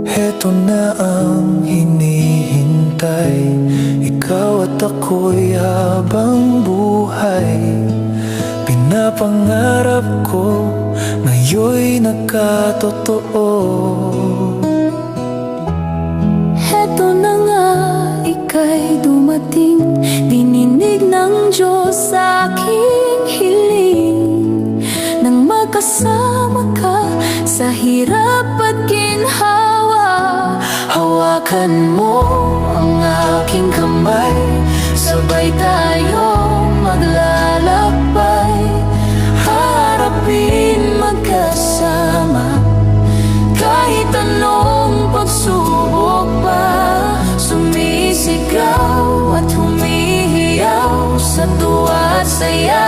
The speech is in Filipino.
Heto na ang hinihintay, ikaw at ako'y habang buhay. Pinapangarap ko, ngayon'y nagkatotoo. Heto na nga, ika'y dumating, dininig ng Diyos sa aking hiling. Nang magkasama ka sa hirap at ginhawa, hawakan mo ang aking kamay, sabay tayong maglalakbay. Harapin magkasama kahit anong pagsubok pa. Sumisigaw at humihiyaw sa tuwa at saya.